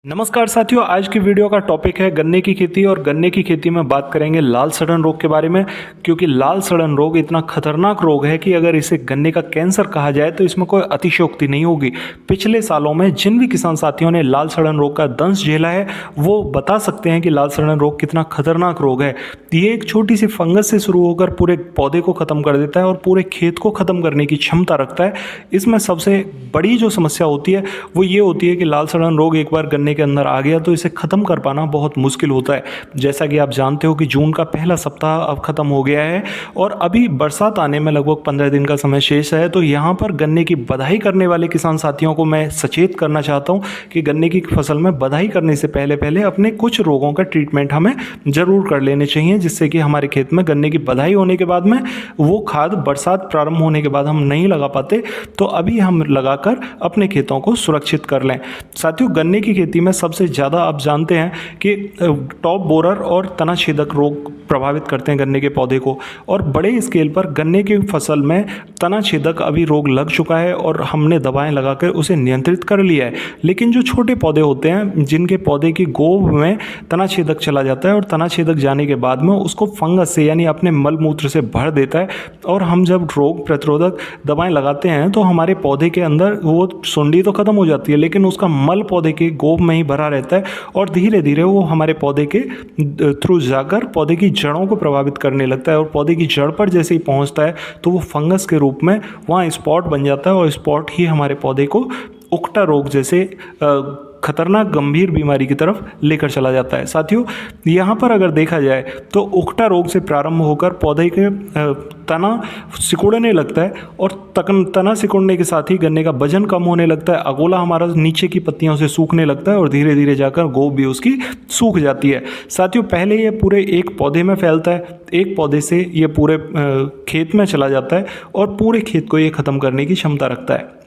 नमस्कार साथियों, आज की वीडियो का टॉपिक है गन्ने की खेती। और गन्ने की खेती में बात करेंगे लाल सड़न रोग के बारे में, क्योंकि लाल सड़न रोग इतना खतरनाक रोग है कि अगर इसे गन्ने का कैंसर कहा जाए तो इसमें कोई अतिशयोक्ति नहीं होगी। पिछले सालों में जिन भी किसान साथियों ने लाल सड़न रोग का दंश झेला है वो बता सकते हैं कि लाल सड़न रोग कितना खतरनाक रोग है। ये एक छोटी सी फंगस से शुरू होकर पूरे पौधे को ख़त्म कर देता है और पूरे खेत को ख़त्म करने की क्षमता रखता है। इसमें सबसे बड़ी जो समस्या होती है वो ये होती है कि लाल सड़न रोग एक बार गन्ने के अंदर आ गया तो इसे ख़त्म कर पाना बहुत मुश्किल होता है। जैसा कि आप जानते हो कि जून का पहला सप्ताह अब ख़त्म हो गया है और अभी बरसात आने में लगभग 15 दिन का समय शेष है। तो यहाँ पर गन्ने की बधाई करने वाले किसान साथियों को मैं सचेत करना चाहता हूँ कि गन्ने की फसल में बधाई करने से पहले पहले अपने कुछ रोगों का ट्रीटमेंट हमें ज़रूर कर लेने चाहिए, जिससे कि हमारे खेत में गन्ने की बधाई होने के बाद में वो खाद बरसात प्रारंभ होने के बाद हम नहीं लगा पाते तो अभी हम लगाकर अपने खेतों को सुरक्षित कर लें। साथियों, गन्ने की खेती में सबसे ज़्यादा आप जानते हैं कि टॉप बोरर और तना छेदक रोग प्रभावित करते हैं गन्ने के पौधे को, और बड़े स्केल पर गन्ने की फसल में तना छेदक अभी रोग लग चुका है और हमने दवाएं लगाकर उसे नियंत्रित कर लिया है। लेकिन जो छोटे पौधे होते हैं जिनके पौधे की गोब में तना छेदक चला जाता है और तना छेदक जाने के बाद में उसको फंगस से यानी अपने मल मूत्र से भर देता है, और हम जब रोग प्रतिरोधक दवाएं लगाते हैं तो हमारे पौधे के अंदर वो सुंडी तो ख़त्म हो जाती है लेकिन उसका मल पौधे के गोब में ही भरा रहता है और धीरे धीरे वो हमारे पौधे के थ्रू जाकर पौधे की जड़ों को प्रभावित करने लगता है। और पौधे की जड़ पर जैसे ही पहुंचता है तो वो फंगस के रूप में वहाँ स्पॉट बन जाता है और स्पॉट ही हमारे पौधे को उकटा रोग जैसे खतरनाक गंभीर बीमारी की तरफ लेकर चला जाता है। साथियों, यहाँ पर अगर देखा जाए तो उकटा रोग से प्रारंभ होकर पौधे के तना सिकुड़ने लगता है और तना सिकुड़ने के साथ ही गन्ने का वजन कम होने लगता है, अगोला हमारा नीचे की पत्तियों से सूखने लगता है और धीरे धीरे जाकर गोब भी उसकी सूख जाती है। साथियों, पहले ये पूरे एक पौधे में फैलता है, एक पौधे से ये पूरे खेत में चला जाता है और पूरे खेत को ये ख़त्म करने की क्षमता रखता है।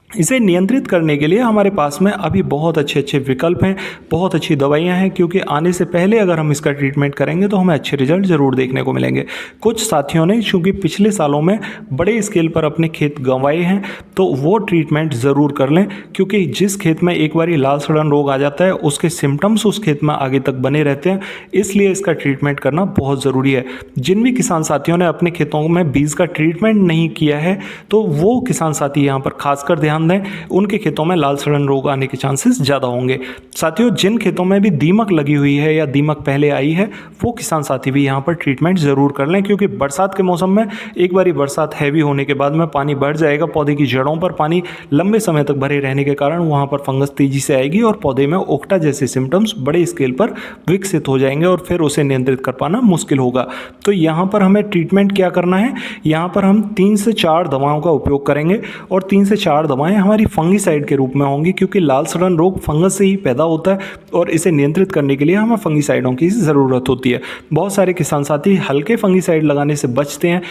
इसे नियंत्रित करने के लिए हमारे पास में अभी बहुत अच्छे अच्छे विकल्प हैं, बहुत अच्छी दवाइयां हैं, क्योंकि आने से पहले अगर हम इसका ट्रीटमेंट करेंगे तो हमें अच्छे रिजल्ट ज़रूर देखने को मिलेंगे। कुछ साथियों ने चूँकि पिछले सालों में बड़े स्केल पर अपने खेत गंवाए हैं तो वो ट्रीटमेंट ज़रूर कर लें, क्योंकि जिस खेत में एक बार लाल सड़न रोग आ जाता है उसके सिम्टम्स उस खेत में आगे तक बने रहते हैं, इसलिए इसका ट्रीटमेंट करना बहुत ज़रूरी है। जिन भी किसान साथियों ने अपने खेतों में बीज का ट्रीटमेंट नहीं किया है तो वो किसान साथी यहाँ पर खासकर ध्यान दें, उनके खेतों में लाल सड़न रोग आने के चांसेस ज़्यादा होंगे। साथियों, जिन खेतों में भी दीमक लगी हुई है या दीमक पहले आई है वो किसान साथी भी यहाँ पर ट्रीटमेंट ज़रूर कर लें, क्योंकि बरसात के मौसम में एक बारी बरसात हैवी होने के बाद में पानी बढ़ जाएगा, पौधे की जड़ों पर पानी लंबे समय तक भरे रहने के कारण वहाँ पर फंगस तेजी से आएगी और पौधे में उकटा जैसे सिम्टम्स बड़े स्केल पर विकसित हो जाएंगे और फिर उसे नियंत्रित कर पाना मुश्किल होगा। तो यहाँ पर हमें ट्रीटमेंट क्या करना है, यहाँ पर हम 3 से 4 दवाओं का उपयोग करेंगे और 3 से 4 दवाएं हमारी फंगीसाइड के रूप में होंगी, क्योंकि लाल सड़न रोग फंगस से ही पैदा होता है और इसे नियंत्रित करने के लिए हमें फंगीसाइडों की ज़रूरत होती है। बहुत सारे किसान साथी हल्के फंगीसाइड लगाने से बचते हैं,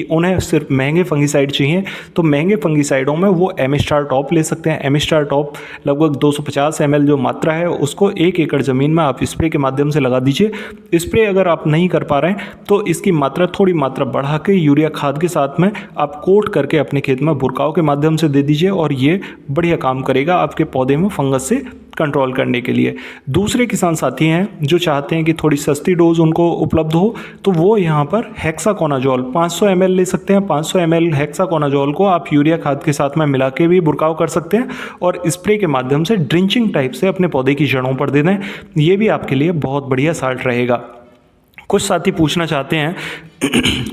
उन्हें सिर्फ महंगे फंगीसाइड चाहिए। तो महंगे फंगीसाइडों में वो एमिस्टार टॉप ले सकते हैं। एमिस्टार टॉप लगभग 250 ml जो मात्रा है उसको 1 एकड़ ज़मीन में आप स्प्रे के माध्यम से लगा दीजिए। स्प्रे अगर आप नहीं कर पा रहे हैं तो इसकी मात्रा थोड़ी मात्रा बढ़ा के यूरिया खाद के साथ में आप कोट करके अपने खेत में बुरकाव के माध्यम से दे दीजिए और ये बढ़िया काम करेगा आपके पौधे में फंगस से कंट्रोल करने के लिए। दूसरे किसान साथी हैं जो चाहते हैं कि थोड़ी सस्ती डोज उनको उपलब्ध हो, तो वो यहाँ पर हेक्साकोनाजोल 500 ml ले सकते हैं। 500 ml हेक्साकोनाजोल को आप यूरिया खाद के साथ में मिला के भी बुरकाव कर सकते हैं और स्प्रे के माध्यम से ड्रिंचिंग टाइप से अपने पौधे की जड़ों पर दे दें। ये भी आपके लिए बहुत बढ़िया साल्ट रहेगा। कुछ साथी पूछना चाहते हैं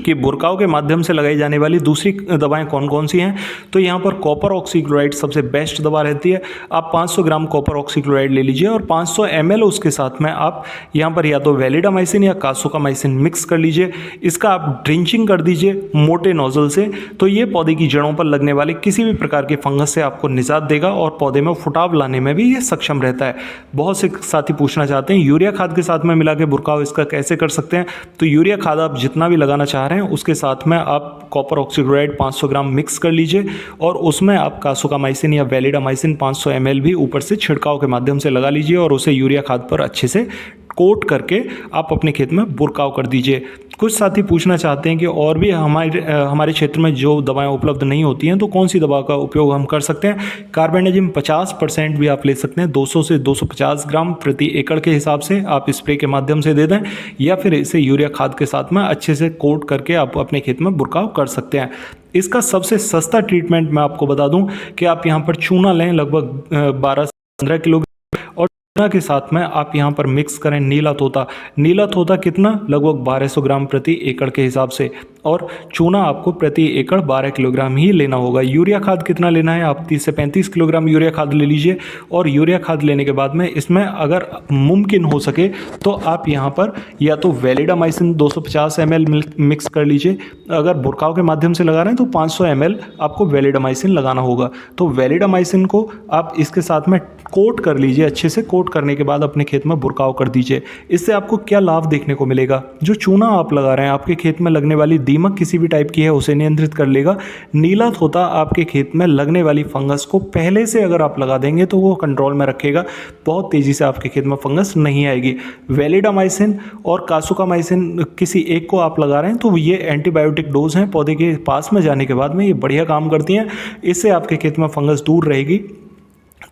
कि बुरकाव के माध्यम से लगाई जाने वाली दूसरी दवाएं कौन कौन सी हैं, तो यहाँ पर कॉपर ऑक्सीक्लोराइड सबसे बेस्ट दवा रहती है। आप 500 ग्राम कॉपर ऑक्सीक्लोराइड ले लीजिए और 500 ml उसके साथ में आप यहाँ पर या तो वैलिडामाइसिन या कासोकामाइसिन मिक्स कर लीजिए। इसका आप ड्रिंचिंग कर दीजिए मोटे नोजल से, तो ये पौधे की जड़ों पर लगने वाले किसी भी प्रकार के फंगस से आपको निजात देगा और पौधे में फुटाव लाने में भी ये सक्षम रहता है। बहुत से साथी पूछना चाहते हैं यूरिया खाद के साथ में मिला के बुरकाव इसका कैसे कर सकते हैं, तो यूरिया खाद आप जितना भी लगाना चाह रहे हैं उसके साथ में आप कॉपर ऑक्सीक्लोराइड 500 ग्राम मिक्स कर लीजिए और उसमें आप कासोकामाइसिन या वैलिडामाइसिन 500 ml भी ऊपर से छिड़काव के माध्यम से लगा लीजिए और उसे यूरिया खाद पर अच्छे से कोट करके आप अपने खेत में बुरकाव कर दीजिए। कुछ साथी पूछना चाहते हैं कि और भी हमारे क्षेत्र में जो दवाएं उपलब्ध नहीं होती हैं तो कौन सी दवा का उपयोग हम कर सकते हैं। कार्बेंडाजिम 50% भी आप ले सकते हैं, 200 से 250 ग्राम प्रति एकड़ के हिसाब से आप स्प्रे के माध्यम से दे दें, या फिर इसे यूरिया खाद के साथ में अच्छे से कोट करके आप अपने खेत में बुरकाव कर सकते हैं। इसका सबसे सस्ता ट्रीटमेंट मैं आपको बता दूं कि आप यहाँ पर चूना लें लगभग 12 से 15 किलो, और चूना के साथ में आप यहाँ पर मिक्स करें नीला तोता। नीला तोता कितना, लगभग 1200 ग्राम प्रति एकड़ के हिसाब से, और चूना आपको प्रति एकड़ 12 किलोग्राम ही लेना होगा। यूरिया खाद कितना लेना है, आप 30 से 35 किलोग्राम यूरिया खाद ले लीजिए। और यूरिया खाद लेने के बाद में इसमें अगर मुमकिन हो सके तो आप यहाँ पर या तो वैलिडामाइसिन 250 ml मिक्स कर लीजिए। अगर बुरकाव के माध्यम से लगा रहे हैं तो 500 ml आपको वैलिडामाइसिन लगाना होगा। तो वैलिडामाइसिन को आप इसके साथ में कोट कर लीजिए। अच्छे से कोट करने के बाद अपने खेत में बुरकाव कर दीजिए। इससे आपको क्या लाभ देखने को मिलेगा, जो चूना आप लगा रहे हैं आपके खेत में लगने वाली दीमक किसी भी टाइप की है उसे नियंत्रित कर लेगा। नीला तोता आपके खेत में लगने वाली फंगस को पहले से अगर आप लगा देंगे तो वो कंट्रोल में रखेगा, बहुत तेजी से आपके खेत में फंगस नहीं आएगी। वैलिडामाइसिन और कासुकामाइसिन किसी एक को आप लगा रहे हैं तो ये एंटीबायोटिक डोज हैं, पौधे के पास में जाने के बाद में ये बढ़िया काम करती हैं। इससे आपके खेत में फंगस दूर रहेगी।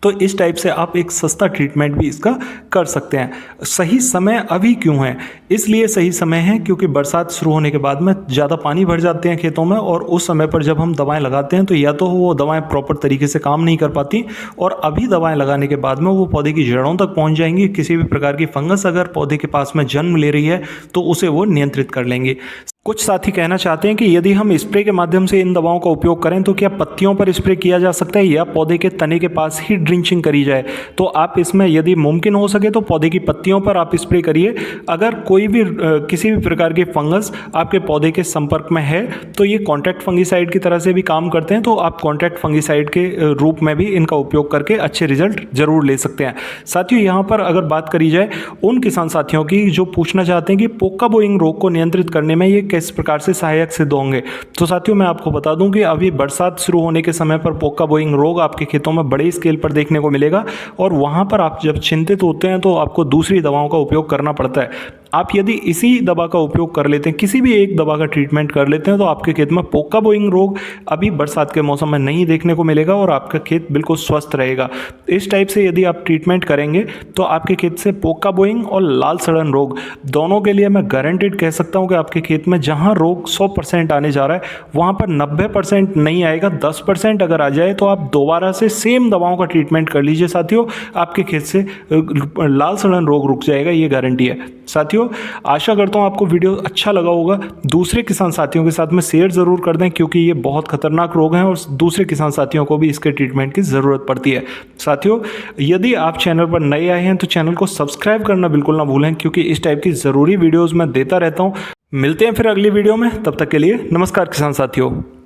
तो इस टाइप से आप एक सस्ता ट्रीटमेंट भी इसका कर सकते हैं। सही समय अभी क्यों है, इसलिए सही समय है क्योंकि बरसात शुरू होने के बाद में ज़्यादा पानी भर जाते हैं खेतों में, और उस समय पर जब हम दवाएं लगाते हैं तो या तो वो दवाएं प्रॉपर तरीके से काम नहीं कर पाती, और अभी दवाएं लगाने के बाद में वो पौधे की जड़ों तक पहुंच जाएंगी। किसी भी प्रकार की फंगस अगर पौधे के पास में जन्म ले रही है तो उसे वो नियंत्रित कर लेंगे। कुछ साथी कहना चाहते हैं कि यदि हम स्प्रे के माध्यम से इन दवाओं का उपयोग करें तो क्या पत्तियों पर स्प्रे किया जा सकता है या पौधे के तने के पास ही ड्रिंचिंग करी जाए। तो आप इसमें यदि मुमकिन हो सके तो पौधे की पत्तियों पर आप स्प्रे करिए। अगर कोई भी किसी भी प्रकार की फंगस आपके पौधे के संपर्क में है तो ये कॉन्ट्रैक्ट फंगिसाइड की तरह से भी काम करते हैं, तो आप कॉन्ट्रैक्ट फंगिसाइड के रूप में भी इनका उपयोग करके अच्छे रिजल्ट जरूर ले सकते हैं। साथियों, यहाँ पर अगर बात करी जाए उन किसान साथियों की जो पूछना चाहते हैं कि पोका बोइंग रोग को नियंत्रित करने में ये किस प्रकार से सहायक सिद्ध होंगे, तो साथियों मैं आपको बता दूं कि अभी बरसात शुरू होने के समय पर पोका बोइंग रोग आपके खेतों में बड़े स्केल पर देखने को मिलेगा, और वहां पर आप जब चिंतित होते हैं तो आपको दूसरी दवाओं का उपयोग करना पड़ता है। आप यदि इसी दवा का उपयोग कर लेते हैं, किसी भी एक दवा का ट्रीटमेंट कर लेते हैं, तो आपके खेत में पोका बोइंग रोग अभी बरसात के मौसम में नहीं देखने को मिलेगा और आपका खेत बिल्कुल स्वस्थ रहेगा। इस टाइप से यदि आप ट्रीटमेंट करेंगे तो आपके खेत से पोका बोइंग और लाल सड़न रोग दोनों के लिए मैं गारंटेड कह सकता हूं कि आपके खेत में जहां रोग 100% आने जा रहा है वहां पर 90% नहीं आएगा। 10% अगर आ जाए तो आप दोबारा से सेम दवाओं का ट्रीटमेंट कर लीजिए साथियों, आपके खेत से लाल सड़न रोग रुक जाएगा, ये गारंटी है। साथियों, आशा करता हूं आपको वीडियो अच्छा लगा होगा। दूसरे किसान साथियों के साथ में शेयर जरूर कर दें क्योंकि ये बहुत खतरनाक रोग हैं और दूसरे किसान साथियों को भी इसके ट्रीटमेंट की ज़रूरत पड़ती है। साथियों, यदि आप चैनल पर नए आए हैं तो चैनल को सब्सक्राइब करना बिल्कुल ना भूलें क्योंकि इस टाइप की ज़रूरी वीडियोज़ मैं देता रहता हूँ। मिलते हैं फिर अगली वीडियो में, तब तक के लिए नमस्कार किसान साथियों।